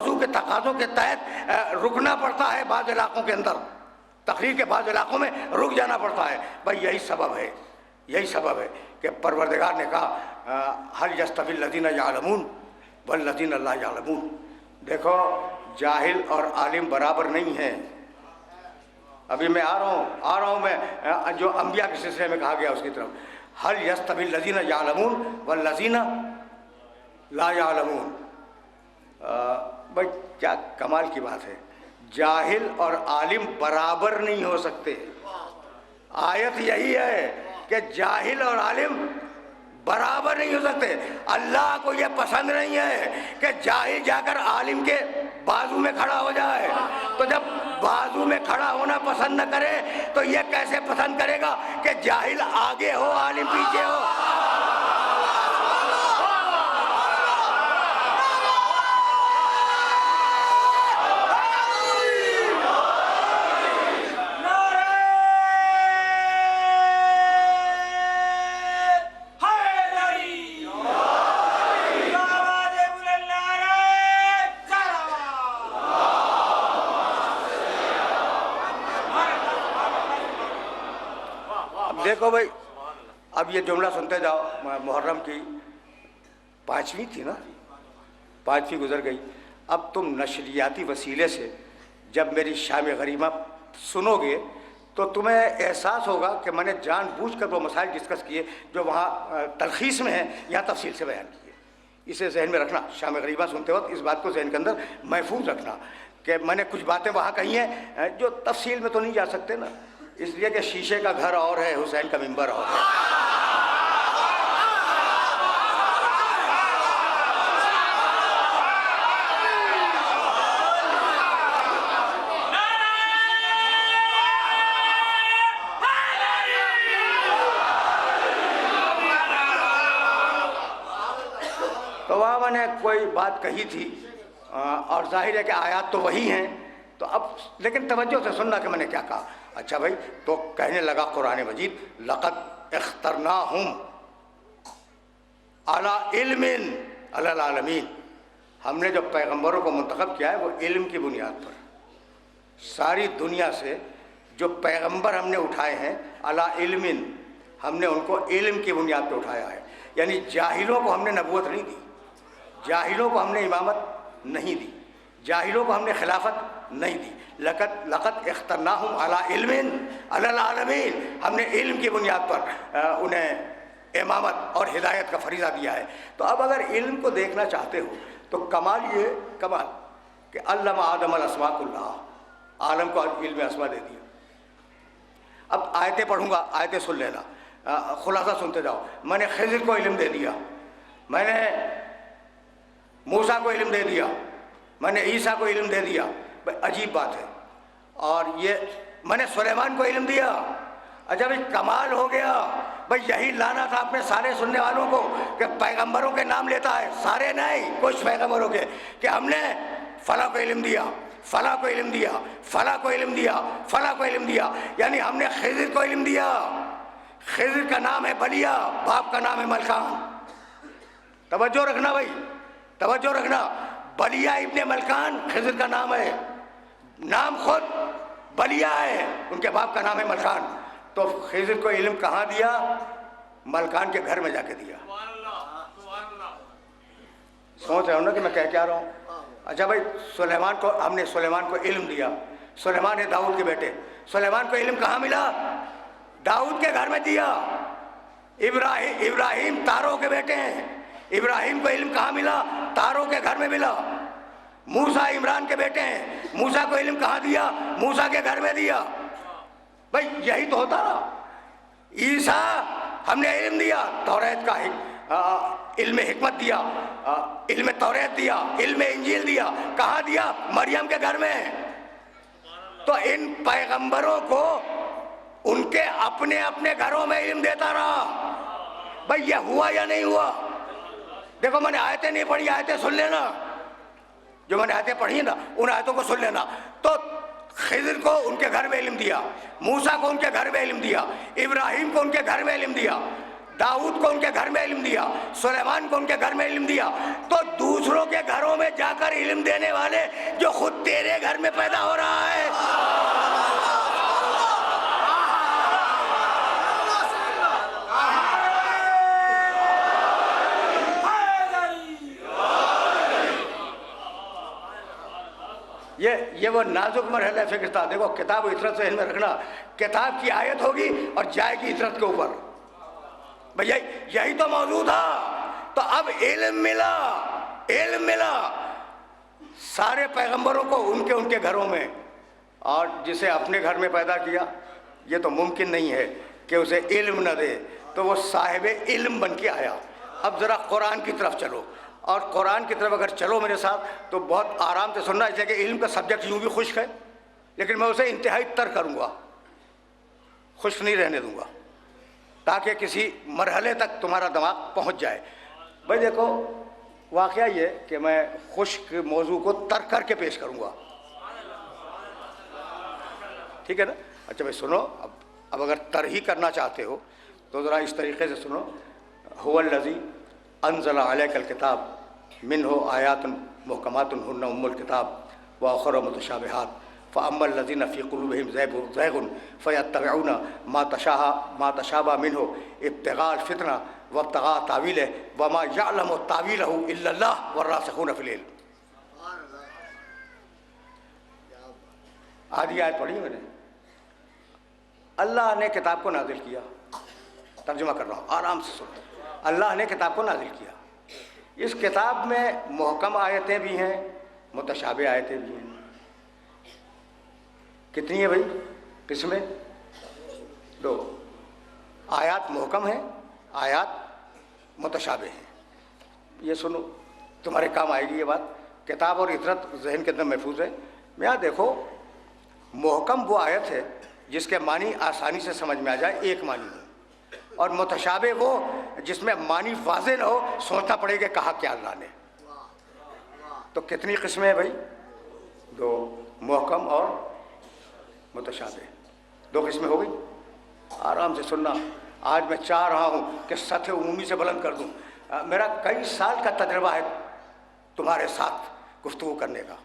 موضوع کے تقاضوں کے تحت رکنا پڑتا ہے، بعض علاقوں کے اندر تقریر کے بعض علاقوں میں رک جانا پڑتا ہے۔ بھائی یہی سبب ہے کہ پروردگار نے کہا هل يستوي الذين يعلمون والذين لا يعلمون۔ دیکھو جاہل اور عالم برابر نہیں ہیں۔ ابھی میں آ رہا ہوں میں جو انبیاء کے سلسلے میں کہا گیا اس کی طرف، هل يستوي الذين يعلمون والذين لا يعلمون۔ بھائی کیا کمال کی بات ہے، جاہل اور عالم برابر نہیں ہو سکتے۔ آیت یہی ہے کہ جاہل اور عالم برابر نہیں ہو سکتے۔ اللہ کو یہ پسند نہیں ہے کہ جاہل جا کر عالم کے بازو میں کھڑا ہو جائے۔ تو جب بازو میں کھڑا ہونا پسند نہ کرے تو یہ کیسے پسند کرے گا کہ جاہل آگے ہو عالم پیچھے ہو؟ دیکھو بھائی، اب یہ جملہ سنتے جاؤ، محرم کی 5ویں تھی نا، 5ویں گزر گئی۔ اب تم نشریاتی وسیلے سے جب میری شام غریبہ سنو گے تو تمہیں احساس ہوگا کہ میں نے جان بوجھ کر وہ مسائل ڈسکس کیے جو وہاں تلخیص میں ہیں، یہاں تفصیل سے بیان کیے۔ اسے ذہن میں رکھنا، شام غریبہ سنتے وقت اس بات کو ذہن کے اندر محفوظ رکھنا کہ میں نے کچھ باتیں وہاں کہی ہیں جو تفصیل میں تو نہیں جا سکتے نا، اس لیے کہ شیشے کا گھر اور ہے، حسین کا ممبر اور ہے۔ تو وہاں میں نے کوئی بات کہی تھی اور ظاہر ہے کہ آیات تو وہی ہیں، تو اب لیکن توجہ سے سننا کہ میں نے کیا کہا۔ اچھا بھائی، تو کہنے لگا قرآن مجید لقد اخترناہم علی علم علی العالمین، ہم نے جو پیغمبروں کو منتخب کیا ہے وہ علم کی بنیاد پر، ساری دنیا سے جو پیغمبر ہم نے اٹھائے ہیں علی علم، ہم نے ان کو علم کی بنیاد پہ اٹھایا ہے۔ یعنی جاہلوں کو ہم نے نبوت نہیں دی، جاہلوں کو ہم نے امامت نہیں دی، جاہلوں کو ہم نے خلافت نہیں دی۔ لقد اخترناہم علی علم علی العالمین، ہم نے علم کی بنیاد پر انہیں امامت اور ہدایت کا فریضہ دیا ہے۔ تو اب اگر علم کو دیکھنا چاہتے ہو تو کمال کہ علم آدم الاسماء کلھا، عالم کو علم اسماء دے دیا۔ اب آیتیں پڑھوں گا، آیتیں سن لینا، خلاصہ سنتے جاؤ۔ میں نے خضر کو علم دے دیا، میں نے موسیٰ کو علم دے دیا، میں نے عیسیٰ کو علم دے دیا۔ عجیب بات ہے۔ اور یہ میں نے سلیمان کو علم دیا۔ اچھا بھائی کمال ہو گیا، بھائی یہی لانا تھا اپنے سارے سننے والوں کو کہ پیغمبروں کے نام لیتا ہے، سارے نہیں، کچھ پیغمبروں کے، کہ ہم نے فلاں کو علم دیا، فلاں کو علم دیا، فلاں کو علم دیا، فلاں کو علم دیا۔ یعنی ہم نے خضر کو علم دیا۔ خضر کا نام ہے بلیا، باپ کا نام ہے ملکان۔ توجہ رکھنا بھائی، توجہ رکھنا، بلیا ابن ملکان خضر کا نام ہے، نام خود بلیا ہے، ان کے باپ کا نام ہے ملکان۔ تو خضر کو علم کہاں دیا؟ ملکان کے گھر میں جا کے دیا۔ سوچ رہے ہو نا کہ میں کہہ کیا رہا ہوں؟ اچھا بھائی، سلیمان کو ہم نے سلیمان کو علم دیا، سلیمان ہے داؤد کے بیٹے، سلیمان کو علم کہاں ملا؟ داؤد کے گھر میں دیا۔ ابراہیم تاروں کے بیٹے ہیں، ابراہیم کو علم کہاں ملا؟ تاروں کے گھر میں ملا۔ موسیٰ عمران کے بیٹے ہیں، موسیٰ کو علم کہاں دیا؟ موسیٰ کے گھر میں دیا۔ بھائی یہی تو ہوتا نا۔ عیسیٰ ہم نے علم دیا، توریت کا علم حکمت دیا، علم توریت دیا، علم انجیل دیا، کہاں دیا؟ مریم کے گھر میں۔ تو ان پیغمبروں کو ان کے اپنے اپنے گھروں میں علم دیتا رہا۔ بھائی یہ ہوا یا نہیں ہوا؟ دیکھو میں نے آیتیں نہیں پڑھی، آیتیں سن لینا، جو میں نے آیتیں پڑھی نا ان آیتوں کو سن لینا۔ تو خضر کو ان کے گھر میں علم دیا، موسیٰ کو ان کے گھر میں علم دیا، ابراہیم کو ان کے گھر میں علم دیا، दाऊद को उनके घर में इल्म दिया, सुलेमान को उनके घर में इल्म दिया, तो दूसरों के घरों में जाकर इल्म देने वाले जो खुद तेरे घर में पैदा हो रहा है, ये वो नाजुक मरहला फिक्र था। देखो किताब इतरत से इनमें रखना, किताब की आयत होगी और जाएगी इतरत के ऊपर, भैया यही तो मौजूद था। तो अब इल्म मिला, इल्म मिला सारे पैगंबरों को उनके उनके घरों में, और जिसे अपने घर में पैदा किया ये तो मुमकिन नहीं है कि उसे इल्म न दे, तो वो साहिब इल्म बन के आया। अब ज़रा कुरान की तरफ चलो, और कुरान की तरफ अगर चलो मेरे साथ तो बहुत आराम से सुनना, इसलिए कि इल्म का सब्जेक्ट यूँ भी खुश्क है, लेकिन मैं उसे इंतहाई तर करूँगा, खुश्क नहीं रहने दूँगा, ताकि किसी मरहले तक तुम्हारा दिमाग पहुँच जाए। भाई देखो वाक़या ये कि मैं खुश्क मौजू को तर करके पेश करूँगा, ठीक है ना? अच्छा भाई सुनो, अब अगर तर ही करना चाहते हो तो ज़रा इस तरीक़े से सुनो। हुवल्लज़ी अंज़ला अलैकल किताब मिन्हु आयातुन मुहकमातुन हुन्ना उम्मुल किताब व उख़रा मुतशाबिहात फ़अम्मल लज़ीना फ़ी क़ुलूबिहिम ज़ैग़ुन फ़यत्तबिऊना मा तशाबहा मिन्हु इब्तिग़ाअल फ़ितना वब्तिग़ाअ तावीलिहि व मा यअलमु तावीलहु इल्लल्लाह वर्रासिख़ून फ़िल इल्म। आधी आयत पढ़ी मैंने। अल्लाह ने किताब को नाज़िल किया, तर्जुमा कर रहा हूँ, आराम से सुनो। अल्लाह ने किताब को नाज़िल किया, इस किताब में मुहकम आयतें भी हैं, मुतशाबे आयतें भी हैं। कितनी है भाई किस्में? दो, आयात मुहकम है, आयात मुतशाबे हैं। ये सुनो, तुम्हारे काम आएगी ये बात। किताब और इतरत जहन के अंदर महफूज है। यहाँ देखो, मुहकम वो आयत है जिसके मानी आसानी से समझ में आ जाए, एक मानी हो, और मुतशाबे वो जिसमें मानी वाज़े न हो, सोचना पड़ेगा कहा क्या अल्लाह ने। तो कितनी किस्में हैं भाई? दो, मुहकम और मुतशाबे, दो किस्में हो गई। आराम से सुनना। आज मैं चाह रहा हूँ कि सतह उमूमी से बुलंद कर दूँ। मेरा कई साल का तजर्बा है तुम्हारे साथ गुफ्तगू करने का,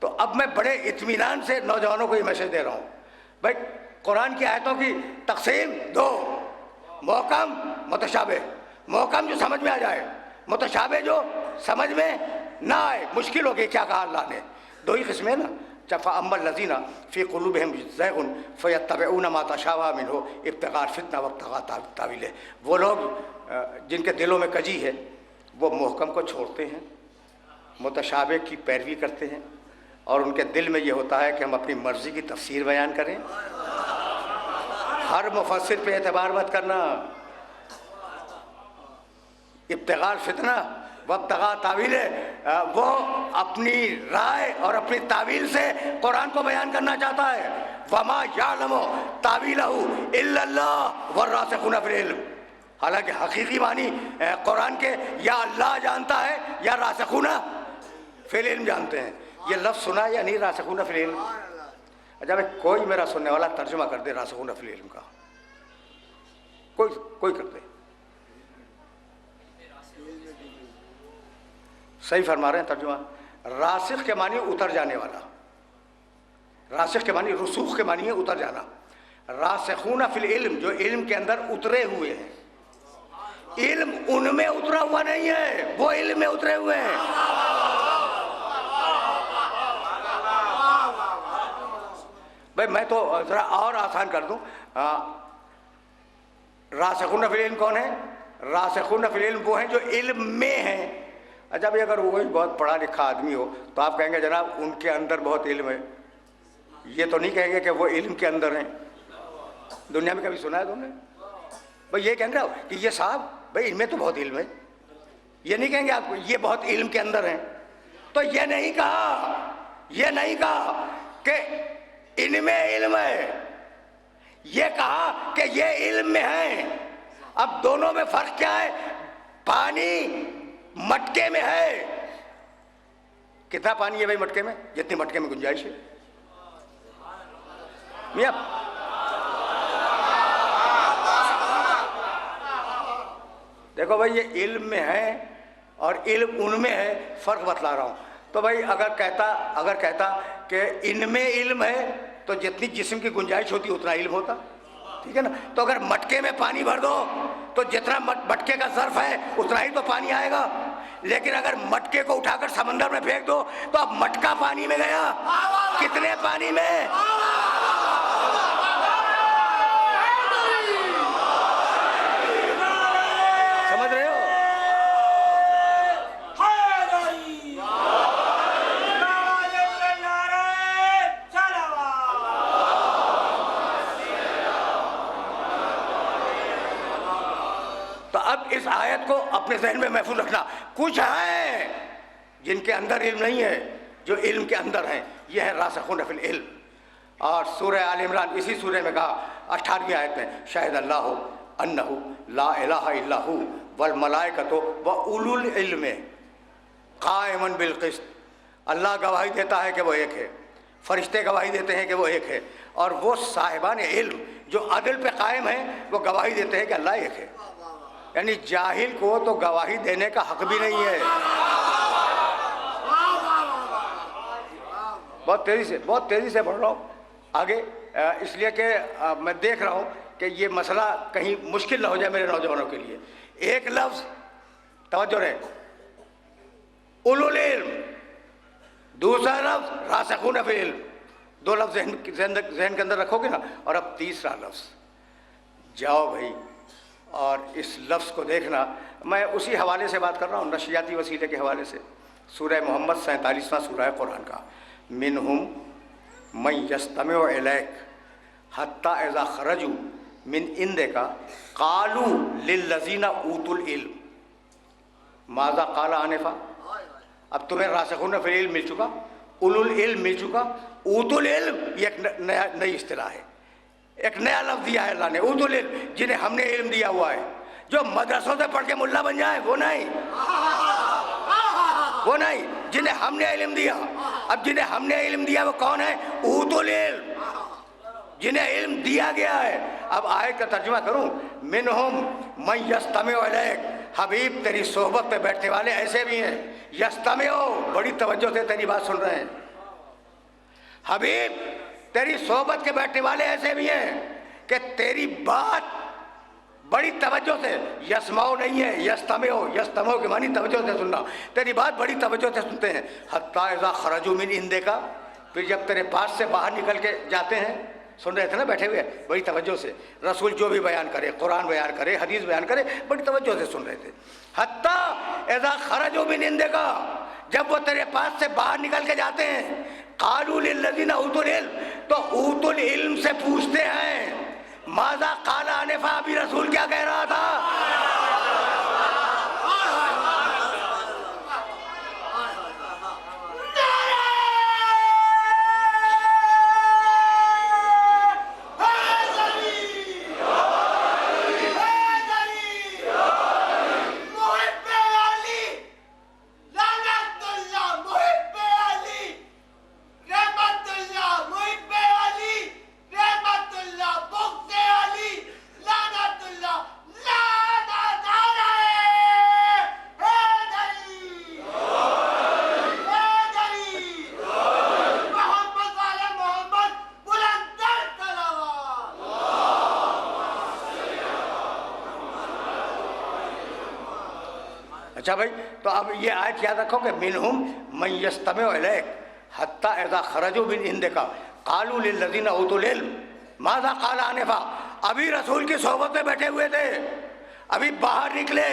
तो अब मैं बड़े इत्मीनान से नौजवानों को ये मैसेज दे रहा हूँ, भाई कुरान की आयतों की तकसीम दो, मुहकम मुतशाबे। मुहकम जो समझ में आ जाए, मुतशाबे जो समझ में ना आए, मुश्किल हो गई क्या कहा अल्लाह ने। दो ही किस्में ना। फ़अम्मल लज़ीना फ़ी क़ुलूबिहिम ज़ैग़ुन फ़यत्तबिऊना मा तशाबहा मिन्हु इब्तिग़ाअल फ़ितना वब्तिग़ाअ तावीलिहि। वो लोग जिनके दिलों में कजी है वो मुहकम को छोड़ते हैं, मुतशाबे की पैरवी करते हैं, और उनके दिल में ये होता है कि हम अपनी मर्ज़ी की तफसीर बयान करें। हर मुफस्सिर पे एतबार मत करना। इब्तिग़ाअल फ़ितना वब्तिग़ाअ तावीलिहि, वो अपनी राय और अपनी तावील से कुरान को बयान करना चाहता है। वमा यअलमु तावीलहु इल्लल्लाह वर्रासिख़ून फ़िल इल्म। हालांकि हकीकी मानी कुरान के या अल्लाह जानता है या रासिख़ून फ़िल इल्म जानते हैं। ये लफ्ज़ सुना या नहीं, रासिख़ून फ़िल इल्म? अच्छा भाई कोई मेरा सुनने वाला तर्जुमा कर दे रासिख़ून फ़िल इल्म का, कोई कर दे। सही फरमा रहे हैं तर्जुमा। रासिख़ के मानी उतर जाने वाला, रासिख़ के मानी रुसूख़ के मानी है उतर जाना। रासिख़ून फ़िल इल्म जो इल्म के अंदर उतरे हुए हैं, इल्म उनमें उतरा हुआ नहीं है, वो इल्म में उतरे हुए हैं। भाई मैं तो ज़रा और आसान कर दूं, रासिख़ून फ़िल इल्म कौन है? रासिख़ून फ़िल इल्म वो हैं जो इल्म में हैं। अच्छा भाई अगर वही बहुत पढ़ा लिखा आदमी हो तो आप कहेंगे जनाब उनके अंदर बहुत इल्म है, ये तो नहीं कहेंगे कि वो इल्म के अंदर हैं। दुनिया में कभी सुना है तुमने? भाई ये कहेंगे कि ये साहब भाई इनमें तो बहुत इल्म है, ये नहीं कहेंगे आपको ये बहुत इल्म के अंदर हैं। तो ये नहीं कहा कि इनमें इल्म है, ये कहा कि ये इल्म में है। अब दोनों में फर्क क्या है? पानी मटके में है, कितना पानी है भाई मटके में? जितनी मटके में गुंजाइश है। मियां देखो भाई ये इल्म में है और इल्म उनमें है, फ़र्क बतला रहा हूँ। तो भाई अगर कहता कि इनमें इल्म है तो जितनी जिस्म की गुंजाइश होती उतना इल्म होता, ठीक है ना। तो अगर मटके में पानी भर दो तो जितना मटके का ज़र्फ है उतना ही तो पानी आएगा, लेकिन अगर मटके को उठाकर समंदर में फेंक दो तो अब मटका पानी में गया, कितने पानी में? समझ रहे हो? तो अब इस आयत को अपने ज़हन में महफूज रखना। कुछ हैं जिनके अंदर इल्म नहीं है, जो इल्म के अंदर हैं, ये है रासिखून फिल इल्म। और सूरह आल इमरान इसी सूरह में कहा 18वीं आयत में, शाहिद अल्लाह अन्नहु ला इलाहा इल्लहु वल मलाइकतु व उलुल इल्म कायमन बिल क़िस्त। अल्लाह गवाही देता है कि वो एक है, फरिश्ते गवाही देते हैं कि वो एक है, और वो साहिबान इल्म जो अदल पे कायम है वो गवाही देते हैं कि अल्लाह एक है। यानी जाहिल को तो गवाही देने का हक भी नहीं है। बहुत तेज़ी से बढ़ रहा हूँ आगे, इसलिए कि मैं देख रहा हूँ कि ये मसला कहीं मुश्किल ना हो जाए मेरे नौजवानों के लिए। एक लफ्ज़ तवज्जो रहे, उलुल इल्म, दूसरा लफ्ज़ रासिखून फिल इल्म, दो लफ्ज़ ज़हन के अंदर रखोगे ना। और अब तीसरा लफ्ज़, जाओ भाई और इस लफ्ज़ को देखना। मैं उसी हवाले से बात कर रहा हूँ, नशियाती वसीले के हवाले से। सूरह मोहम्मद 47वां सूरह कुरान का, मिनहुम मन यस्तमिउ इलैक हत्ता इज़ा खरजू मिन इंदिका कालू लिल्लज़ीना ऊतुल इल्म माज़ा क़ाला आनिफ़ा। अब तुम्हें रासिखून फिल इल्म मिल चुका, उलुल इल्म मिल चुका, ऊतुल इल्म ये एक नई इस्तिलाह है, एक नया लफ्ज़ दिया है अल्लाह ने, उतुल इल्म, जिन्हें हमने इल्म दिया हुआ है। जो मदरसों से पढ़ के मुल्ला बन जाए वो नहीं, जिन्हें हमने इल्म दिया। अब जिन्हें हमने इल्म दिया वो कौन है? उतुल इल्म, जिन्हें इल्म दिया गया है। अब आयत का तर्जुमा करूं, मिनहुम मन यस्तमिउ इलैक, हबीब तेरी सोहबत पे बैठने वाले ऐसे भी हैं, यस्तमिउ बड़ी तवज्जो से तेरी बात सुन रहे हैं, हबीब तेरी सोहबत के बैठने वाले ऐसे भी हैं कि तेरी बात बड़ी तवज्जो से, यस्माओ नहीं है यस्तमिओ के मानी तवज्जो से सुनना, तेरी बात बड़ी तवज्जो से सुनते हैं। हत्ता इज़ा खरजू मिन इंदिका, फिर जब तेरे पास से बाहर निकल के जाते हैं, सुन रहे थे ना बैठे हुए बड़ी तवज्जो से, रसूल जो भी बयान करे, कुरान बयान करे, हदीस बयान करे, बड़ी तवज्जो से सुन रहे थे। हत्ता इज़ा खरजू मिन इंदिका, जब वो तेरे पास से बाहर निकल के जाते हैं, कालू लिल्लज़ीना ऊतुल इल्म, तो ऊतुल इल्म से पूछते हैं, माज़ा क़ाला आनिफ़ा, अभी रसूल क्या कह रहा था? अच्छा भाई, तो अब ये आयत याद रखो कि मिनहुम मन यस्तमिउ इलैक हत्ता इज़ा खरजू मिन इंदिका कालू लिल्लज़ीना ऊतुल इल्म माज़ा क़ाला आनिफ़ा। अभी रसूल की सोहबत में बैठे हुए थे, अभी बाहर निकले,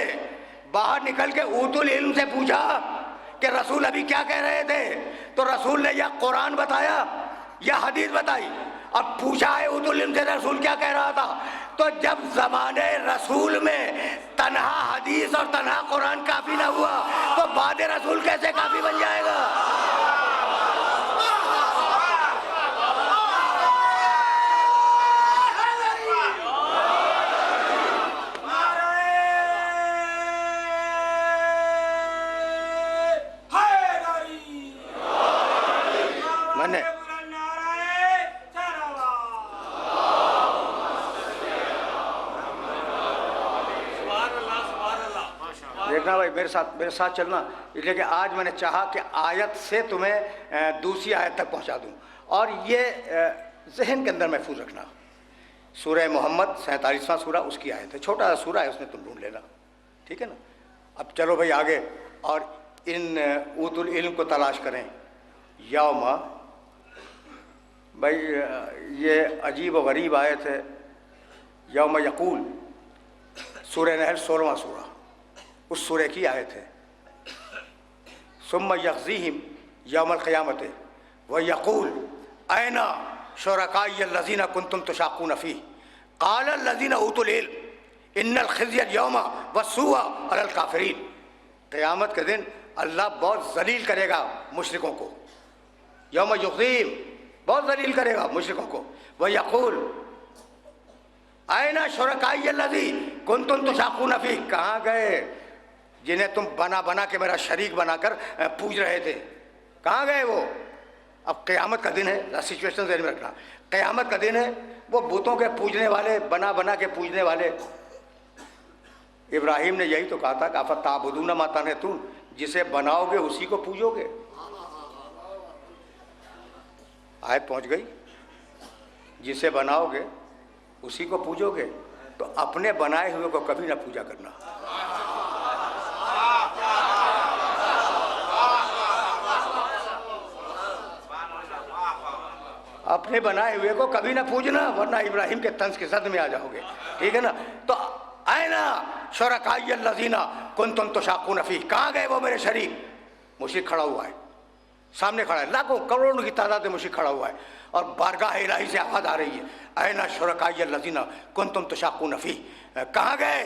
बाहर निकल के ऊतुल इल्म से पूछा कि रसूल अभी क्या कह रहे थे, तो रसूल ने या कुरान बताया या हदीस बताई। अब पूछा है ऊतुल इल्म से रसूल क्या कह रहा था, तो जब ज़माने रसूल में तन्हा हदीस और तन्हा कुरान काफ़ी ना हुआ तो बाद रसूल कैसे काफ़ी बन जाएगा? मैंने भाई मेरे साथ चलना, लेकिन आज मैंने चाहा कि आयत से तुम्हें दूसरी आयत तक पहुंचा दूं, और ये जहन के अंदर महफूज रखना। सूरह मोहम्मद 47वां सूरा, उसकी आयत है, छोटा सा सूरा है, उसमें तुम ढूंढ लेना, ठीक है ना। अब चलो भाई आगे, और इन ऊतुल इल्म को तलाश करें। यौमा, भाई ये अजीब व गरीब आयत है। यौमा यकूल, सूरह नहल 16वां सूरा, उस सूरह की आयत है। सुम्मा यग़ज़ीहिम यौमल क़ियामत व यक़ूल ऐना शुरकाई अल्लज़ीना कुंतुम तुशाक़ून फ़ीह क़ाल अल्लज़ीना ऊतुल इल्म इन्नल ख़िज़्य यौमा वस्सूअ अलल काफ़िरीन। क़यामत के दिन अल्लाह बहुत ज़लील करेगा मुशरिकों को। यौम युग़ज़ीहिम, बहुत ज़लील करेगा मुशरिकों को। व यक़ूल ऐना शुरकाई अल्लज़ी कुंतुम तुशाक़ून फ़ीह, कहाँ गए जिन्हें तुम बना बना के मेरा शरीक बनाकर पूज रहे थे, कहाँ गए वो। अब क़यामत का दिन है, सिचुएशन ज़हन में रखना। क़यामत का दिन है, वो बुतों के पूजने वाले, बना बना के पूजने वाले। इब्राहिम ने यही तो कहा था कि अफ़तअबुदून मा तनहितून, जिसे बनाओगे उसी को पूजोगे। आयत पहुंच गई, जिसे बनाओगे उसी को पूजोगे। तो अपने बनाए हुए को कभी ना पूजा करना। अपने बनाए हुए को कभी ना पूजना, वरना इब्राहिम के तंज के जद में आ जाओगे, ठीक है ना। तो ऐना शुरकाई अल्लज़ीना कुंतुम तुशाक़ून फ़ीह, कहाँ गए वो मेरे शरीक। मुशरिक खड़ा हुआ है, सामने खड़ा है, लाखों करोड़ों की तादाद में मुशरिक खड़ा हुआ है, और बारगाह इलाही से आवाज़ आ रही है, ऐना शुरकाई अल्लज़ीना कुंतुम तुशाक़ून फ़ीह, कहाँ गए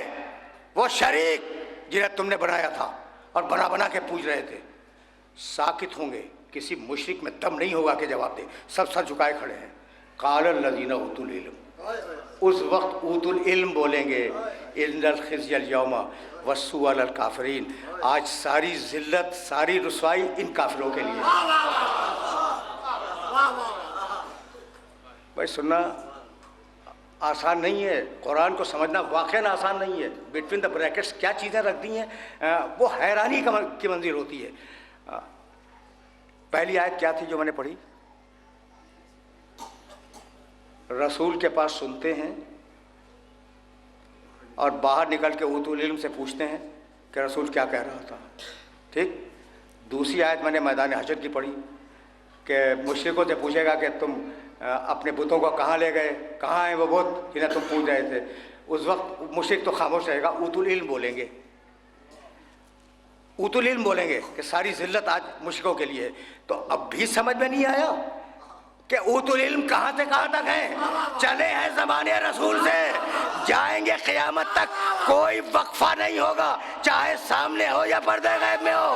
वो शरीक जिन्हें तुमने बनाया था और बना बना के पूज रहे थे। साकित होंगे, किसी मुशरिक में दम नहीं होगा कि जवाब दे, सब सर झुकाए खड़े हैं। क़ाल अल्लज़ीना ऊतुल इल्म, उस वक्त ऊतुल इल्म बोलेंगे, इन्नल ख़िज़्य यौमा वस्सूअ अलल काफ़िरीन, आज सारी ज़िल्लत, सारी रुसवाई इन काफिरों के लिए। भाई सुनना आसान नहीं है, कुरान को समझना वाक़ई आसान नहीं है। बिटवीन द ब्रैकेट्स क्या चीज़ें रख दी हैं, वो हैरानी की मंज़िल होती है। पहली आयत क्या थी जो मैंने पढ़ी। रसूल के पास सुनते हैं और बाहर निकल के ऊतुल इल्म से पूछते हैं कि रसूल क्या कह रहा था, ठीक। दूसरी आयत मैंने मैदान हशर की पढ़ी कि मुशरिकों से पूछेगा कि तुम अपने बुतों को कहाँ ले गए, कहाँ हैं वो बुत जिन्हें तुम पूज रहे थे। उस वक्त मुशरिक तो खामोश रहेगा, ऊतुल इल्म बोलेंगे, ऊतुल इल्म बोलेंगे कि सारी ज़िल्लत आज मुशरिकों के लिए है। तो अब भी समझ में नहीं आया कि ऊतुल इल्म कहाँ से कहाँ तक है। चले हैं ज़माने रसूल से, जाएंगे क़यामत तक, कोई वक्फा नहीं होगा, चाहे सामने हो या पर्दे गैब में हो।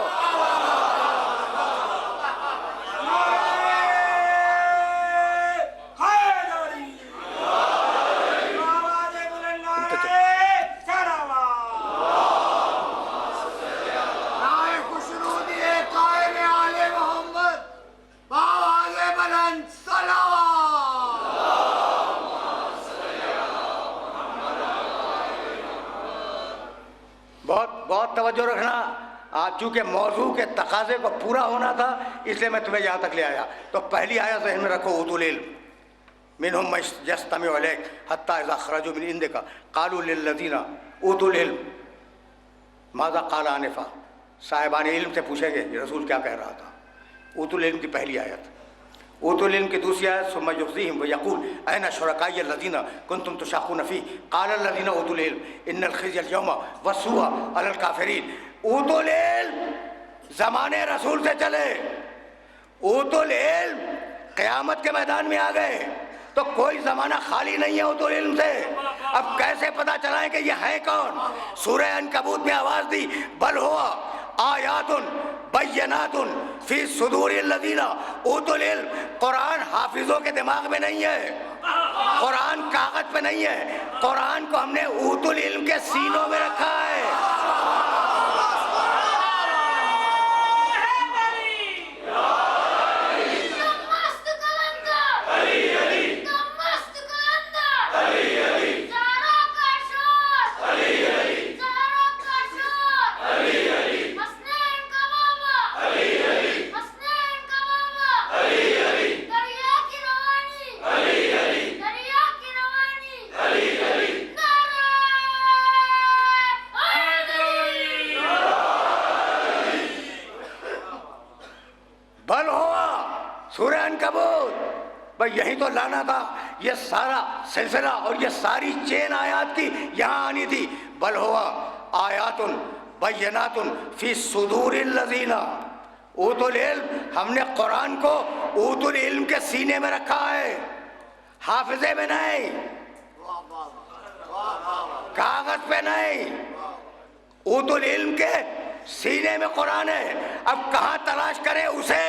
बहुत तवज्जो रखना, चूँकि मौजू के तकाजे को पूरा होना था, इसलिए मैं तुम्हें यहाँ तक ले आया। तो पहली आयत ज़हन में रखो, ऊतुल इल्म मिनहुम मन यस्तमिउ इलैक हत्ता इज़ा ख़रजू मिन इंदिका क़ालू लिल्लज़ीना ऊतुल इल्म माज़ा क़ाल आनिफ़ा। साहिबान इल्म से पूछेंगे रसूल क्या कह रहा था। ऊतुल इल्म की पहली आयत। ऊतुल इल्म की दूसरी आयत सुम्मा युग़ज़ीहिम व यक़ूल ऐना शुरकाई अल्लज़ीना कुंतुम तुशाक़ून फ़ीह क़ाल अल्लज़ीना ऊतुल इल्म इन्नल ख़िज़्य यौमा वस्सूअ अलल काफ़िरीन। ऊतुल इल्म ज़माने रसूल से चले, ऊतुल इल्म क़यामत के मैदान में आ गए, तो कोई ज़माना खाली नहीं है ऊतुल इल्म से। अब कैसे पता चलाएं कि ये है कौन। सूरह अनकबूत में आवाज़ दी, बल हुआ आयातुन बय्यनातुन फी सुदूरिल लज़ीना ऊतुल इल्म। कुरान हाफिज़ों के दिमाग में नहीं है, कुरान कागज़ पे नहीं है, कुरान को हमने ऊतुल इल्म के सीनों में रखा है। ہوا سورہ عنکبوت، بھائی یہی تو لانا تھا، یہ سارا سلسلہ اور یہ ساری چین آیات کی یہاں آنی تھی. بل ہوا آیات بینات فی صدور الذین اوتوا العلم. ہم نے قرآن کو اوتوا العلم کے سینے میں رکھا ہے، حافظے میں نہیں، کاغذ پہ نہیں، اوتوا العلم کے سینے میں قرآن ہے. اب کہاں تلاش کرے اسے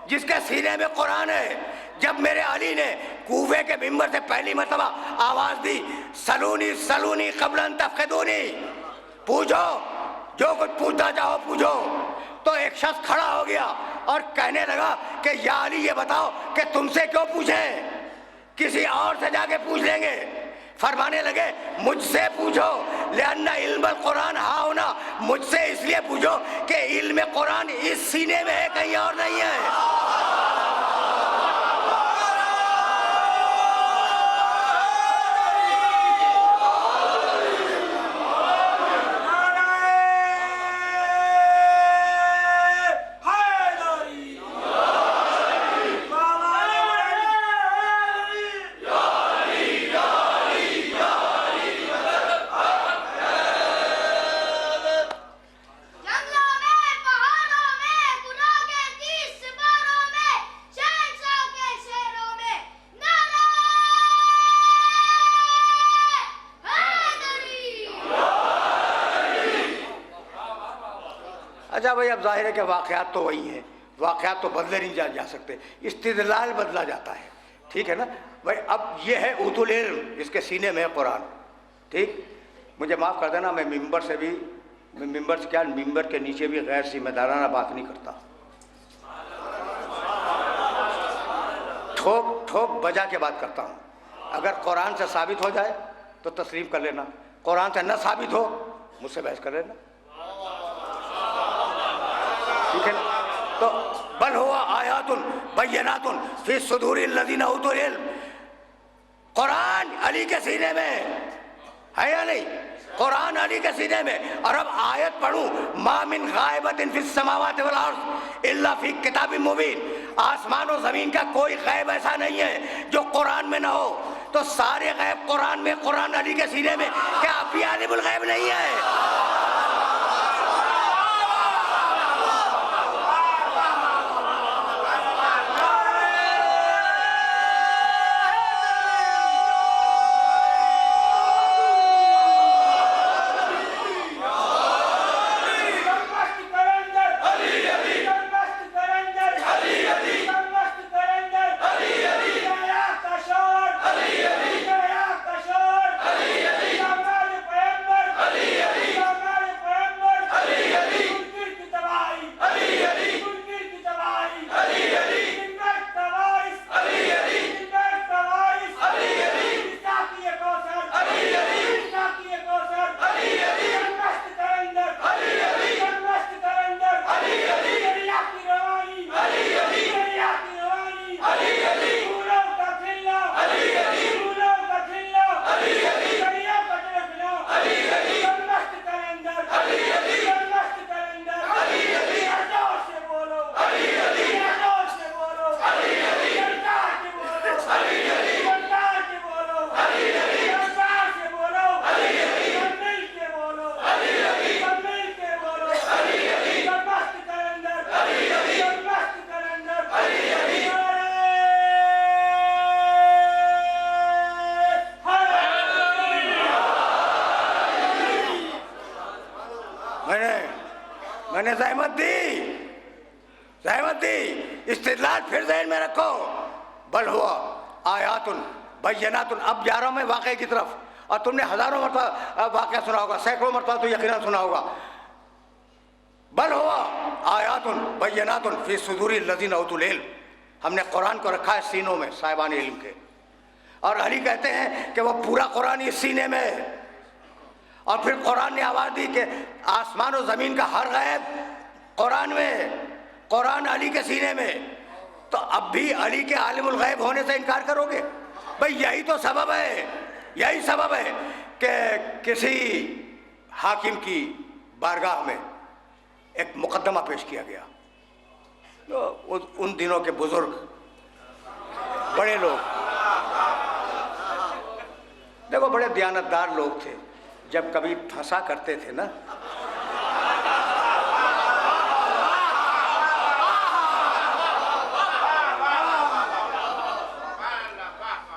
جس کے سینے میں قرآن ہے؟ جب میرے علی نے کوفے کے ممبر سے پہلی مرتبہ آواز دی سلونی سلونی قبل ان تفقدونی، پوچھو جو کچھ پوچھنا چاہو پوچھو، تو ایک شخص کھڑا ہو گیا اور کہنے لگا کہ یا علی یہ بتاؤ کہ تم سے کیوں پوچھیں، کسی اور سے جا کے پوچھ لیں گے. فرمانے لگے مجھ سے پوچھو، لأن علم القرآن ہا ہونا، مجھ سے اس لیے پوچھو کہ علم قرآن اس سینے میں ہے، کہیں اور نہیں ہے. اچھا بھائی، اب ظاہر ہے کہ واقعات تو وہی ہیں، واقعات تو بدلے نہیں جا سکتے، استدلال بدلا جاتا ہے، ٹھیک ہے نا بھائی. اب یہ ہے اوتوا العلم، اس کے سینے میں ہے قرآن، ٹھیک. مجھے معاف کر دینا، میں ممبر سے کیا، ممبر کے نیچے بھی غیر ذمہ دارانہ بات نہیں کرتا، ٹھوک بجا کے بات کرتا ہوں. اگر قرآن سے ثابت ہو جائے تو تسلیم کر لینا، قرآن سے نہ ثابت ہو مجھ سے بحث کر لینا، ٹھیک ہے نا. تو بل ہوا آیات بینات فی صدور الذین اوتوا العلم، قرآن علی کے سینے میں ہے یا نہیں؟ قرآن علی کے سینے میں. اور اب آیت پڑھوں، ما من غائبۃ فی السماوات والارض الا فی کتاب مبین، آسمان و زمین کا کوئی غیب ایسا نہیں ہے جو قرآن میں نہ ہو. تو سارے غیب قرآن میں، قرآن علی کے سینے میں، کیا اب بھی عالم الغیب نہیں ہے؟ میں نے زحمت دی، استدلال پھر ذہن میں رکھو. بل ہوا آیات بینات. اب جا رہا ہوں میں واقعے کی طرف، اور تم نے ہزاروں مرتبہ واقعہ سنا ہوگا، سینکڑوں مرتبہ تو یقیناً سنا ہوگا. بل ہوا آیات بینات فی صدور الذین اوتوا العلم، ہم نے قرآن کو رکھا ہے سینوں میں صاحبان علم کے. اور علی کہتے ہیں کہ وہ پورا قرآن اس سینے میں ہے. اور پھر قرآن نے آواز دی کہ آسمان و زمین کا ہر غیب قرآن میں، قرآن علی کے سینے میں. تو اب بھی علی کے عالم الغیب ہونے سے انکار کرو گے؟ بھئی یہی تو سبب ہے، یہی سبب ہے کہ کسی حاکم کی بارگاہ میں ایک مقدمہ پیش کیا گیا. ان دنوں کے بزرگ بڑے لوگ دیکھو بڑے دیانتدار لوگ تھے، جب کبھی پھنسا کرتے تھے نا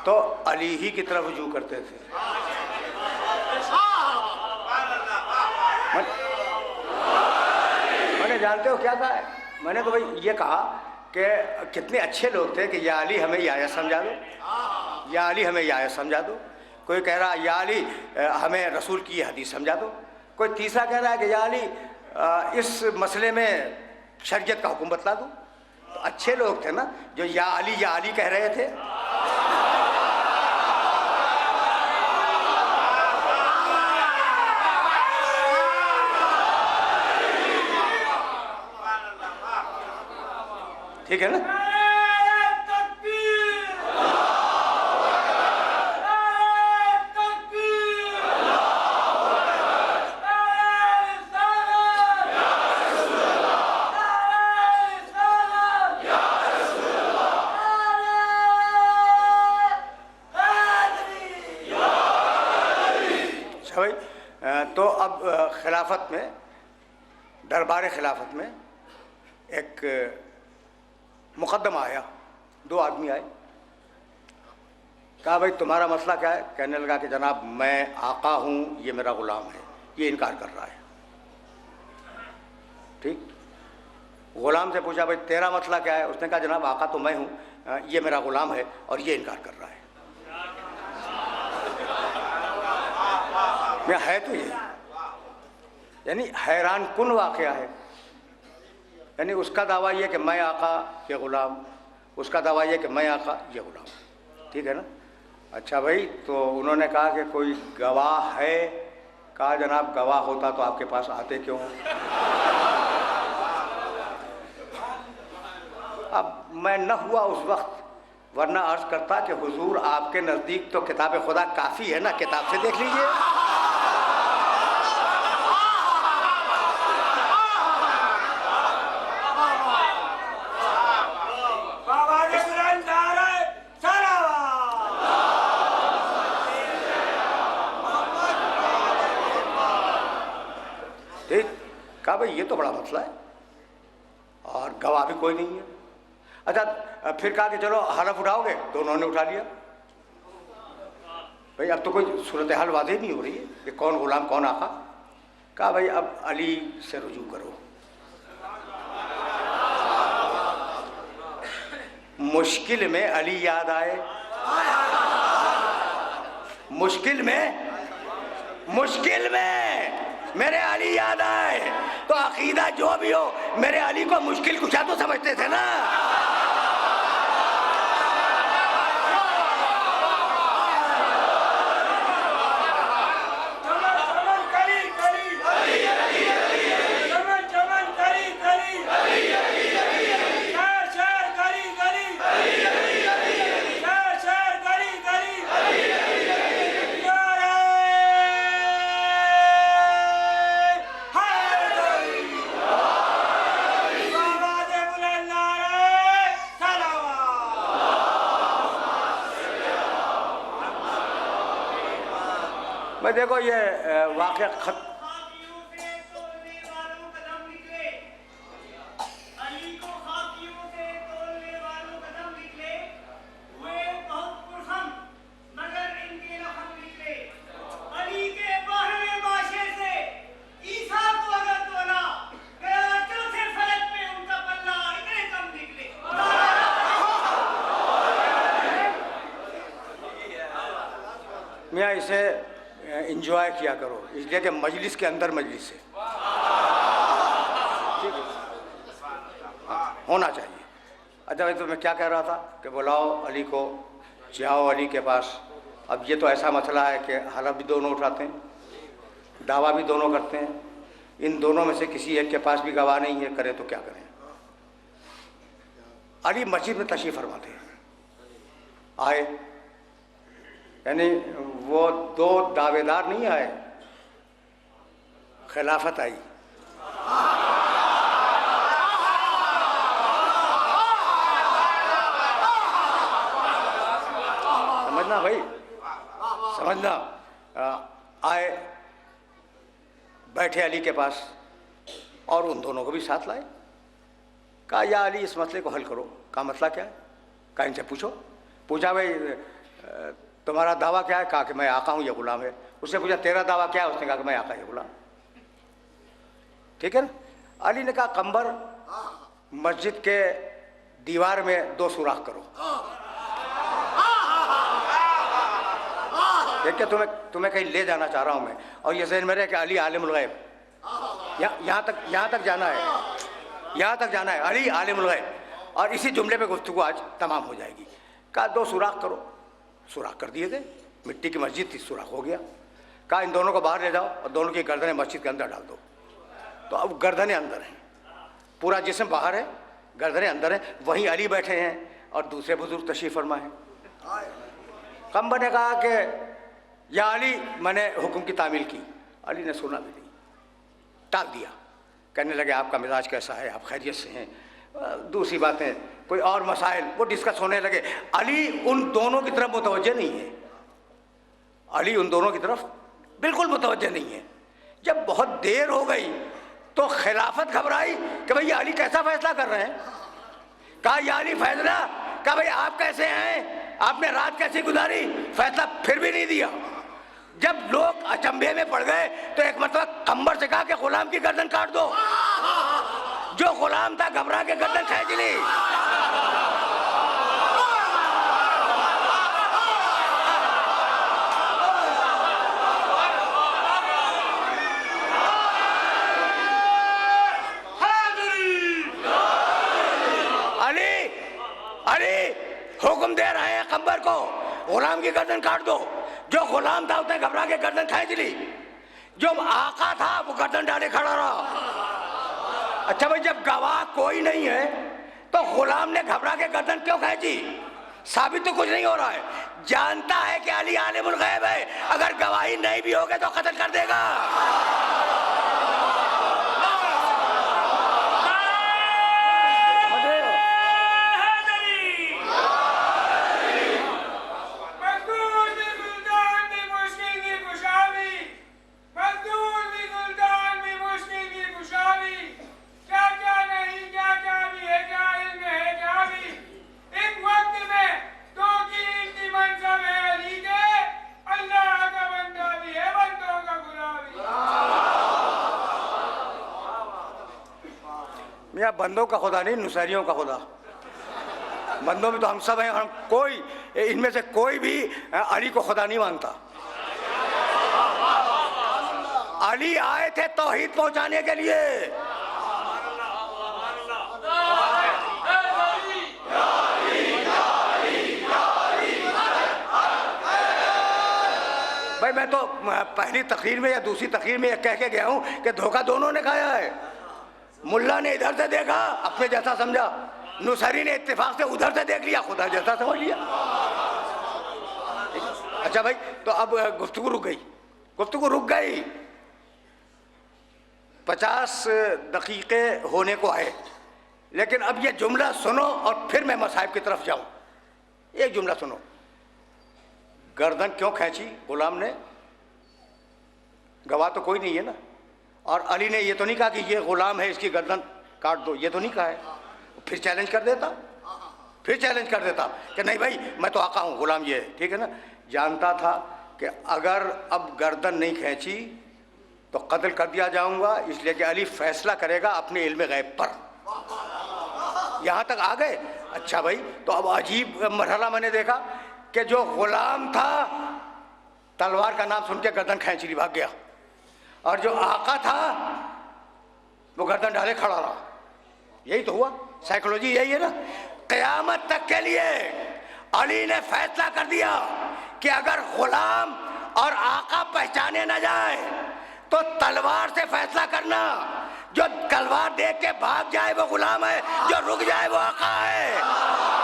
تو علی ہی کی طرف رجوع کرتے تھے۔ میں نے جانتے ہو کیا کہا ہے؟ میں نے تو بھائی یہ کہا کہ کتنے اچھے لوگ تھے کہ یا علی ہمیں یہ آیت سمجھا دو، یا علی ہمیں یہ آیت سمجھا دو، کوئی کہہ رہا یا علی ہمیں رسول کی یہ حدیث سمجھا دو، کوئی تیسرا کہہ رہا ہے کہ یا علی اس مسئلے میں شریعت کا حکم بتلا دو۔ تو اچھے لوگ تھے نا جو یا علی کہہ رہے تھے۔ ٹھیک ہے نا؟ تو اب خلافت میں، دربار خلافت میں ایک مقدمہ آیا، دو آدمی آئے، کہا بھائی تمہارا مسئلہ کیا ہے؟ کہنے لگا کہ جناب میں آقا ہوں، یہ میرا غلام ہے، یہ انکار کر رہا ہے۔ ٹھیک، غلام سے پوچھا بھائی تیرا مسئلہ کیا ہے؟ اس نے کہا جناب آقا تو میں ہوں، یہ میرا غلام ہے اور یہ انکار کر رہا ہے۔ میں ہے تو یہ، یعنی حیران کن واقعہ ہے۔ یعنی اس کا دعویٰ یہ کہ میں آقا، یہ غلام، اس کا دعویٰ یہ کہ میں آقا، یہ غلام۔ ٹھیک ہے نا؟ اچھا بھائی، تو انہوں نے کہا کہ کوئی گواہ ہے؟ کہا جناب گواہ ہوتا تو آپ کے پاس آتے کیوں؟ اب میں نہ ہوا اس وقت، ورنہ عرض کرتا کہ حضور آپ کے نزدیک تو کتاب خدا کافی ہے نا، کتاب سے دیکھ لیجئے۔ کہا بھئی یہ تو بڑا مسئلہ ہے اور گواہ بھی کوئی نہیں ہے۔ اچھا پھر کہا کہ چلو حلف اٹھاؤ گے؟ تو انہوں نے اٹھا لیا۔ بھئی اب تو کوئی صورتحال واضح نہیں ہو رہی ہے کہ کون غلام کون آقا۔ کہا بھئی اب علی سے رجوع کرو۔ مشکل میں علی یاد آئے، مشکل میں میرے علی یاد آئے، تو عقیدہ جو بھی ہو میرے علی کو مشکل کشا تو سمجھتے تھے نا۔ میں دیکھو یہ واقعہ میاں اسے انجوائے کیا کرو، اس لیے کہ مجلس کے اندر مجلس ہے، ہونا چاہیے۔ اچھا بھائی تو میں کیا کہہ رہا تھا کہ بلاؤ علی کو، جاؤ علی کے پاس۔ اب یہ تو ایسا مسئلہ ہے کہ حلف بھی دونوں اٹھاتے ہیں، دعویٰ بھی دونوں کرتے ہیں، ان دونوں میں سے کسی ایک کے پاس بھی گواہ نہیں ہے، کریں تو کیا کریں؟ علی مسجد میں تشریف فرماتے ہیں، آئے، یعنی وہ دو دعوے دار نہیں آئے، خلافت آئی۔ समझना भाई, समझना। आए, बैठे अली के पास और उन दोनों को भी साथ लाए। कहा या अली इस मसले को हल करो। कहा मसला क्या है? कहा इनसे पूछो। पूछा भाई तुम्हारा दावा क्या है? कहा कि मैं आका हूँ, ये गुलाम है। उसने पूछा तेरा दावा क्या है? उसने कहा कि मैं आका, ये गुलाम। ठीक है ना। अली ने कहा कंबर मस्जिद के दीवार में 2 सुराख करो। देखिए तुम्हें कहीं ले जाना चाह रहा हूं मैं, और ये ज़हन में रहे कि अली आलिमुल गैब, यहाँ तक जाना है, यहाँ तक जाना है, अली आलिमुल गैब। और इसी जुमले पे गुफ्तगू आज तमाम हो जाएगी। कहा 2 सुराख करो। सुराख कर दिए गए, मिट्टी की मस्जिद थी, सुराख हो गया। कहा इन दोनों को बाहर ले जाओ और दोनों की गर्दनें मस्जिद के अंदर डाल दो। तो अब गर्दनें अंदर हैं, पूरा जिस्म बाहर है, गर्दनें अंदर हैं। वहीं अली बैठे हैं और दूसरे बुजुर्ग तशरीफ फरमा हैं। कंबर ने कहा कि या अली, मैंने हुक्म की तामील की। अली ने सुना भी नहीं, टाल दिया। कहने लगे आपका मिजाज कैसा है, आप खैरियत से हैं, दूसरी बातें, कोई और मसाइल वो डिस्कस होने लगे। अली उन दोनों की तरफ मुतवज्जे नहीं है, अली उन दोनों की तरफ बिल्कुल मुतवज्जे नहीं है। जब बहुत देर हो गई तो खिलाफत घबराई कि भाई अली कैसा फैसला कर रहे हैं। कहा या अली फैसला। कहा भाई आप कैसे हैं, आपने रात कैसी गुजारी? फैसला फिर भी नहीं दिया। जब लोग अचंभे में पड़ गए तो एक मरतबा कंबर से कहा कि गुलाम की गर्दन काट दो। जो गुलाम था घबरा के गर्दन खींच ली। अली हुक्म दे रहे हैं कंबर को, गुलाम की गर्दन काट दो। जो गुलाम था उसने घबरा के गर्दन खींच ली। जो आका था वो गर्दन डाले खड़ा रहा। अच्छा भाई, जब गवाह कोई नहीं है तो गुलाम ने घबरा के गर्दन क्यों खींची? साबित तो कुछ नहीं हो रहा है। जानता है कि अली आलिमुल गैब है, अगर गवाही नहीं भी होगी तो कत्ल कर देगा। मियाँ बंदों का खुदा नहीं, नुसैरियों का खुदा। बंदों में तो हम सब हैं, हम कोई इनमें से कोई भी अली को खुदा नहीं मानता। अली आए थे तौहीद पहुंचाने के लिए। भाई मैं तो पहली तकरीर में या दूसरी तकरीर में कह के गया हूं कि धोखा दोनों ने खाया है। मुल्ला ने इधर से देखा, अपने जैसा समझा, नुसैरी ने इत्तेफाक से उधर से देख लिया, खुदा जैसा समझ लिया। अच्छा भाई, तो अब गुफ्तगू रुक गई। 50 दकीके होने को आए, लेकिन अब ये जुमला सुनो और फिर मैं मसाइब की तरफ जाऊं। एक जुमला सुनो। गर्दन क्यों खींची गुलाम ने? गवाह तो कोई नहीं है ना। और अली ने ये तो नहीं कहा कि ये गुलाम है, इसकी गर्दन काट दो, ये तो नहीं कहा है। फिर चैलेंज कर देता कि नहीं भाई मैं तो आका हूँ, गुलाम ये है। ठीक है ना। जानता था कि अगर अब गर्दन नहीं खींची तो कत्ल कर दिया जाऊंगा, इसलिए कि अली फैसला करेगा अपने इल्म गैब पर। यहाँ तक आ गए। अच्छा भाई, तो अब अजीब मरहला मैंने देखा कि जो गुलाम था तलवार का नाम सुन के गर्दन खींच ली, भाग गया। और जो आका था वो गर्दन डाले खड़ा रहा। यही तो हुआ, साइकोलॉजी यही है ना। क़यामत तक के लिए अली ने फैसला कर दिया कि अगर गुलाम और आका पहचाने न जाए तो तलवार से फैसला करना। जो तलवार देख के भाग जाए वो गुलाम है, जो रुक जाए वो आका है।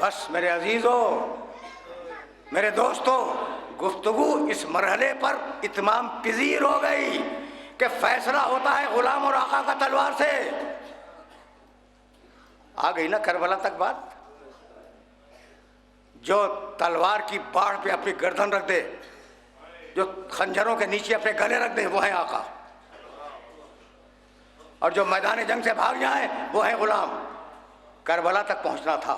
بس میرے عزیزوں، میرے دوستوں، گفتگو اس مرحلے پر اتمام پذیر ہو گئی کہ فیصلہ ہوتا ہے غلام اور آقا کا تلوار سے۔ آ گئی نا کربلا تک بات؟ جو تلوار کی باڑ پہ اپنی گردن رکھ دے، جو خنجروں کے نیچے اپنے گلے رکھ دیں، وہ ہیں آقا، اور جو میدان جنگ سے بھاگ جائیں وہ ہیں غلام۔ کربلا تک پہنچنا تھا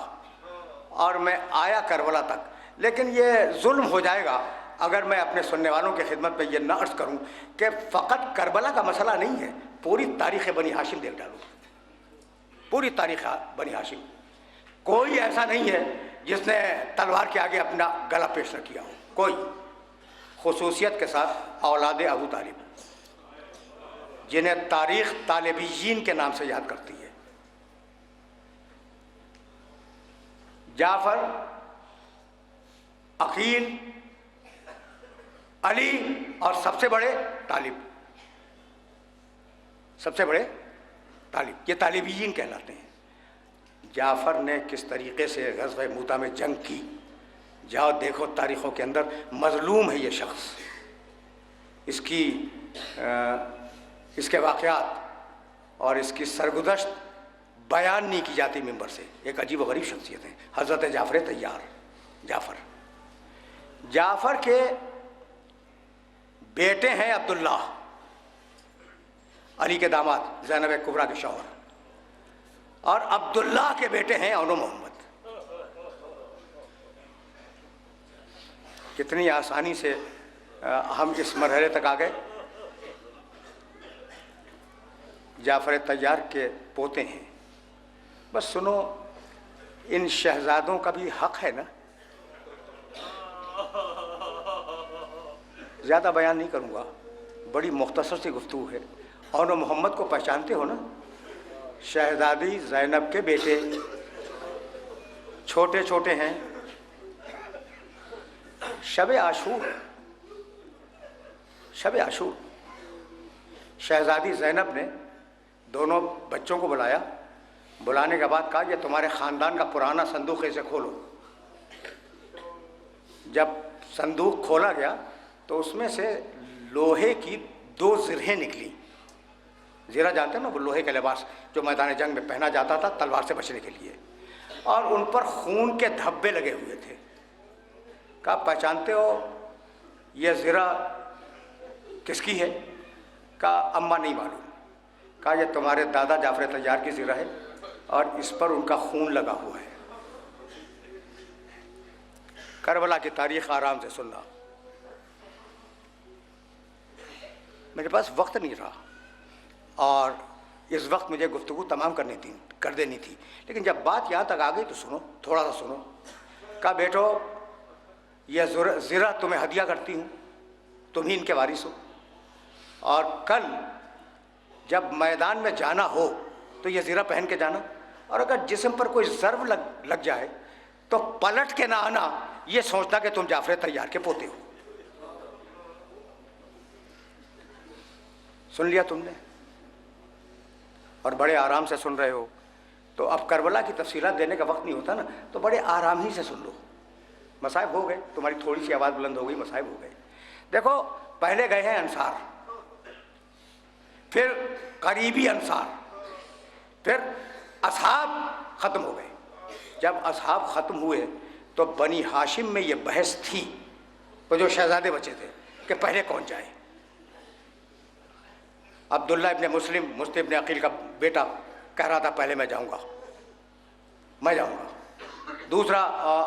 اور میں آیا کربلا تک، لیکن یہ ظلم ہو جائے گا اگر میں اپنے سننے والوں کی خدمت میں یہ نہ عرض کروں کہ فقط کربلا کا مسئلہ نہیں ہے، پوری تاریخ بنی ہاشم دیکھ ڈالو، پوری تاریخ بنی ہاشم۔ کوئی ایسا نہیں ہے جس نے تلوار کے آگے اپنا گلا پیش نہ کیا ہو، کوئی، خصوصیت کے ساتھ اولاد ابو طالب، جنہیں تاریخ طالبیین کے نام سے یاد کرتی ہے۔ جعفر، عقیل، علی اور سب سے بڑے طالب، سب سے بڑے طالب، یہ طالبیین کہلاتے ہیں۔ جعفر نے کس طریقے سے غزوہ موتہ میں جنگ کی، جاؤ دیکھو تاریخوں کے اندر، مظلوم ہے یہ شخص، اس کے واقعات اور اس کی سرگزشت بیان نہیں کی جاتی ممبر سے۔ ایک عجیب و غریب شخصیت ہے حضرت جعفر طیار۔ جعفر کے بیٹے ہیں عبداللہ، علی کے داماد، زینب کبریٰ کے شوہر، اور عبداللہ کے بیٹے ہیں اون و محمد۔ کتنی آسانی سے ہم اس مرحلے تک آ گئے۔ جعفر طیار کے پوتے ہیں۔ بس سنو، ان شہزادوں کا بھی حق ہے نا، زیادہ بیان نہیں کروں گا، بڑی مختصر سی گفتگو ہے۔ اون و محمد کو پہچانتے ہو نا؟ شہزادی زینب کے بیٹے، چھوٹے چھوٹے ہیں۔ شب عاشور، شب عاشور، شہزادی زینب نے دونوں بچوں کو بلایا، بلانے کے بعد کہا یہ تمہارے خاندان کا پرانا صندوق ہے، اسے کھولو۔ جب صندوق کھولا گیا تو اس میں سے لوہے کی 2 زرہیں نکلی۔ زرہ جانتے ہیں نا، وہ لوہے کا لباس جو میدان جنگ میں پہنا جاتا تھا تلوار سے بچنے کے لیے، اور ان پر خون کے دھبے لگے ہوئے تھے۔ کہا پہچانتے ہو یہ زرہ کس کی ہے؟ کہا اماں نہیں معلوم۔ کہا یہ تمہارے دادا جعفر طیار کی زرہ ہے اور اس پر ان کا خون لگا ہوا ہے۔ کربلا کی تاریخ آرام سے سننا۔ میرے پاس وقت نہیں رہا اور اس وقت مجھے گفتگو تمام کر دینی تھی، لیکن جب بات یہاں تک آ گئی تو سنو، تھوڑا سا سنو۔ کہا بیٹو یہ زرہ تمہیں ہدیہ کرتی ہوں، تم ہی ان کے وارث ہو، اور کل جب میدان میں جانا ہو تو یہ زرہ پہن کے جانا، اور اگر جسم پر کوئی ضرب لگ جائے تو پلٹ کے نہ آنا یہ سوچنا کہ تم جعفر طیار کے پوتے ہو۔ سن لیا تم نے، اور بڑے آرام سے سن رہے ہو۔ تو اب کربلا کی تفصیلات دینے کا وقت نہیں ہوتا نا، تو بڑے آرام ہی سے سن لو۔ مصائب ہو گئے، تمہاری تھوڑی سی آواز بلند ہو گئی، مصائب ہو گئے۔ دیکھو، پہلے گئے ہیں انصار، پھر قریبی انصار، پھر اصحاب ختم ہو گئے۔ جب اصحاب ختم ہوئے تو بنی ہاشم میں یہ بحث تھی، تو جو شہزادے بچے تھے، کہ پہلے کون جائے۔ عبداللہ ابن مسلم ابن عقیل کا بیٹا کہہ رہا تھا پہلے میں جاؤں گا، میں جاؤں گا۔ دوسرا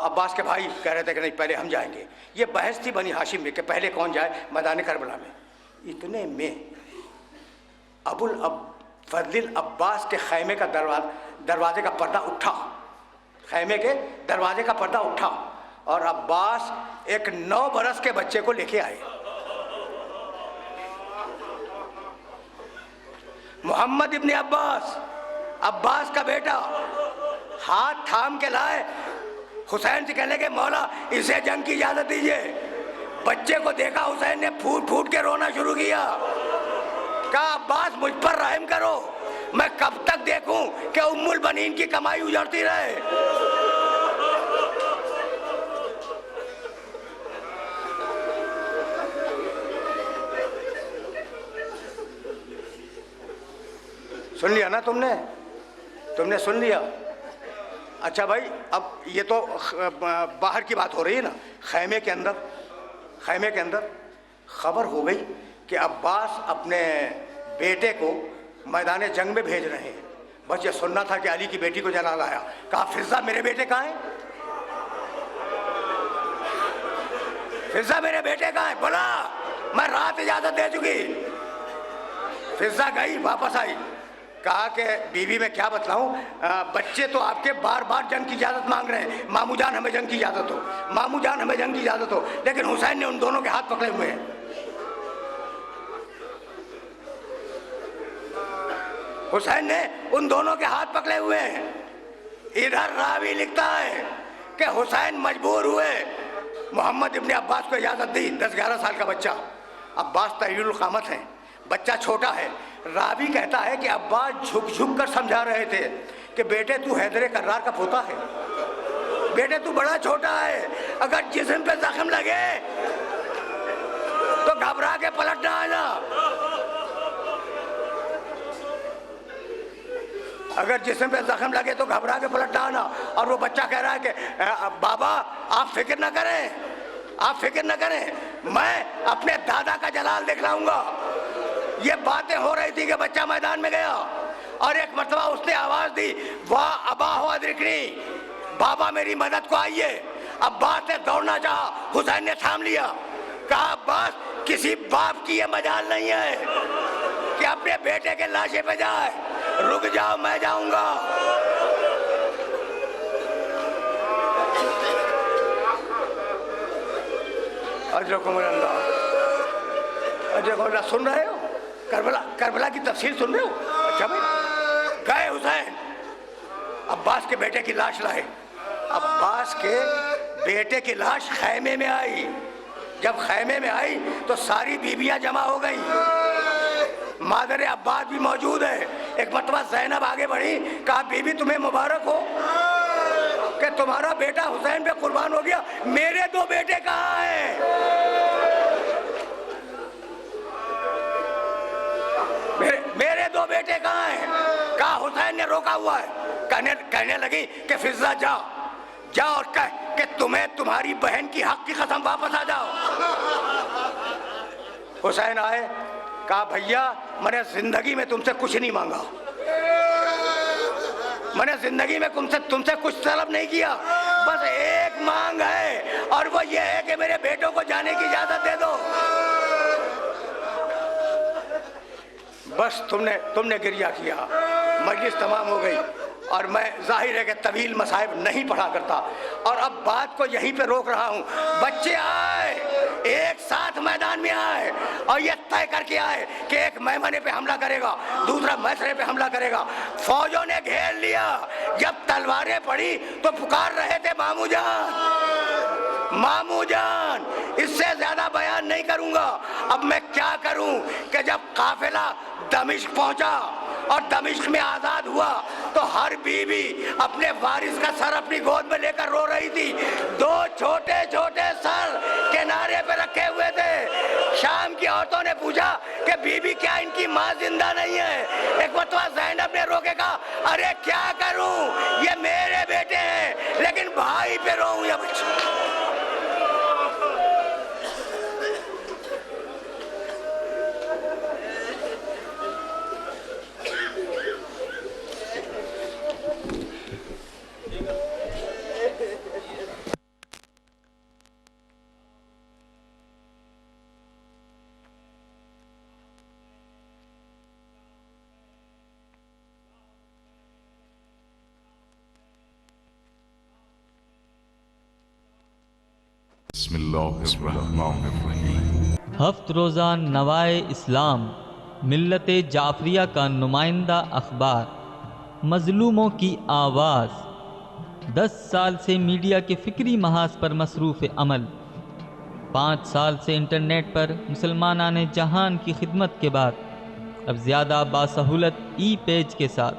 عباس کے بھائی کہہ رہے تھے کہ نہیں پہلے ہم جائیں گے۔ یہ بحث تھی بنی ہاشم میں کہ پہلے کون جائے میدان کربلا میں۔ اتنے میں ابو الفضل العباس کے خیمے کا دروازے کا پردہ اٹھا، خیمے کے دروازے کا پردہ اٹھا، اور عباس ایک 9 برس کے بچے کو لے کے آئے۔ محمد ابن عباس کا بیٹا ہاتھ تھام کے لائے، حسین سے کہنے کے مولا اسے جنگ کی اجازت دیجیے۔ بچے کو دیکھا حسین نے پھوٹ پھوٹ کے رونا شروع کیا۔ کہا عباس مجھ پر رحم کرو، میں کب تک دیکھوں کہ ام البنین کی کمائی اجڑتی رہے۔ सुन लिया ना तुमने सुन लिया। अच्छा भाई, अब ये तो बाहर की बात हो रही है ना। खैमे के अंदर खबर हो गई कि अब्बास अपने बेटे को मैदान जंग में भेज रहे हैं। बस ये सुनना था कि अली की बेटी को जला लाया। कहा फिजा मेरे बेटे कहाँ हैं? फिजा मेरे बेटे कहाँ हैं? बोला मैं रात इजाजत दे चुकी। फिजा गई, वापस आई, कहा कि बीवी मैं क्या बतलाऊं, बच्चे तो आपके बार बार जंग की इजाजत मांग रहे हैं। मामू जान हमें जंग की इजाजत हो, मामू जान हमें जंग की इजाजत हो। लेकिन हुसैन ने उन दोनों के हाथ पकड़े हुए हैं। हुसैन ने उन दोनों के हाथ पकड़े हुए हैं। इधर रावी लिखता है कि हुसैन मजबूर हुए, मोहम्मद इब्ने अब्बास को इजाजत दी। 10-11 साल का बच्चा, अब्बास तहीरुल क़ामत है, बच्चा छोटा है। रावी कहता है कि अब्बास झुक झुक कर समझा रहे थे कि बेटे तू हैदर कर्रार का पोता है, बेटे तू बड़ा छोटा है, अगर जिस्म पे जख्म लगे तो घबरा के पलट ना आना, अगर जिस्म पे जख्म लगे तो घबरा के पलट ना आना। और वो बच्चा कह रहा है कि बाबा आप फिक्र ना करें, आप फिक्र ना करें, मैं अपने दादा का जलाल देख लाऊंगा। ये बातें हो रही थी कि बच्चा मैदान में गया और एक मरतबा उसने आवाज दी, वाह अबा हो अदरिकनी, बाबा मेरी मदद को आइए। अब्बास ने दौड़ना चाहा, हुसैन ने थाम लिया। कहा अब्बास किसी बाप की ये मजाल नहीं है कि अपने बेटे के लाशे पे जाए, रुक जाओ मैं जाऊंगा। अजरकुमुल्लाह, सुन रहे हो? करबला की तफसीर सुन रहे हो? अच्छा भाई, गए हुसैन, अब्बास के बेटे की लाश लाए। अब्बास के बेटे की लाश खैमे में आई। जब खैमे में आई तो सारी बीबियां जमा हो गई, मादर अब्बास भी मौजूद है। एक मरतबा ज़ैनब आगे बढ़ी, कहा बीबी तुम्हें मुबारक हो कि तुम्हारा बेटा हुसैन पे कुर्बान हो गया, मेरे 2 बेटे कहाँ हैं? मेरे 2 बेटे कहाँ हैं? कहा हुसैन ने रोका हुआ है। कहने लगी कि फिजा जाओ और कह कि तुम्हें तुम्हारी बहन की हक की कसम वापस आ जाओ। हुसैन आए, कहा भैया मैंने जिंदगी में तुमसे कुछ नहीं मांगा, मैंने जिंदगी में तुमसे कुछ तलब नहीं किया, बस एक मांग है और वो ये है कि मेरे बेटों को जाने की इजाजत दे दो। बस तुमने गिरिया किया, मजलिस तमाम हो गई। और मैं जाहिर है कि तवील मसाइब नहीं पढ़ा करता और अब बात को यहीं पे रोक रहा हूँ। बच्चे आए, एक साथ मैदान में आए और ये तय करके आए कि एक मैमने पे हमला करेगा, दूसरा मैसरे पे हमला करेगा। फौजों ने घेर लिया। जब तलवारें पड़ी तो पुकार रहे थे मामू जान, मामू जान। इससे ज्यादा बयान नहीं करूंगा। अब मैं क्या करूं कि जब काफिला दमिश्क पहुंचा और दमिश्क में आजाद हुआ तो हर बीवी अपने वारिस का सर अपनी गोद में लेकर रो रही थी। 2 छोटे छोटे सर किनारे पे रखे हुए थे। शाम की औरतों ने पूछा कि बीबी क्या इनकी माँ जिंदा नहीं है? एक मरतबा ज़ैनब ने रोके कहा, अरे क्या करूं, ये मेरे बेटे हैं लेकिन भाई पे रोऊं या बच्चे? हफ्त रोज़ा नवाए इस्लाम मिल्लत जाफरिया का नुमाइंदा अखबार, मज़लूमों की आवाज़। 10 साल से मीडिया के फ़िक्री महाज पर मसरूफ़ अमल, 5 साल से इंटरनेट पर मुसलमानाने जहान की खिदमत के बाद अब ज़्यादा बासहूलत ई पेज के साथ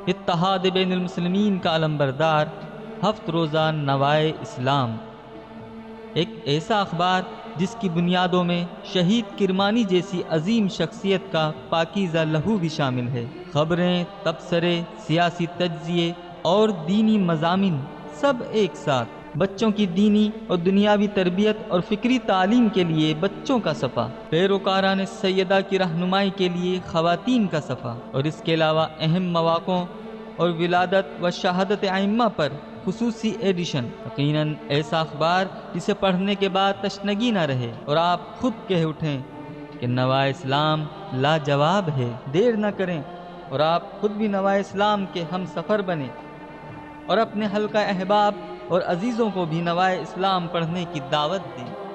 इत्तेहाद बैनुल मुस्लिमीन का अलंबरदार हफ्त रोज़ा नवाए इस्लाम, एक ऐसा अखबार جس کی بنیادوں میں شہید کرمانی جیسی عظیم شخصیت کا پاکیزہ لہو بھی شامل ہے۔ خبریں، تبصرے، سیاسی تجزیے اور دینی مضامین سب ایک ساتھ۔ بچوں کی دینی اور دنیاوی تربیت اور فکری تعلیم کے لیے بچوں کا صفحہ، پیروکاران سیدہ کی رہنمائی کے لیے خواتین کا صفحہ، اور اس کے علاوہ اہم مواقعوں اور ولادت و شہادت ائمہ پر خصوصی ایڈیشن۔ یقیناً ایسا اخبار جسے پڑھنے کے بعد تشنگی نہ رہے اور آپ خود کہہ اٹھیں کہ نوائے اسلام لاجواب ہے۔ دیر نہ کریں اور آپ خود بھی نوائے اسلام کے ہم سفر بنیں اور اپنے حلقہ احباب اور عزیزوں کو بھی نوائے اسلام پڑھنے کی دعوت دیں۔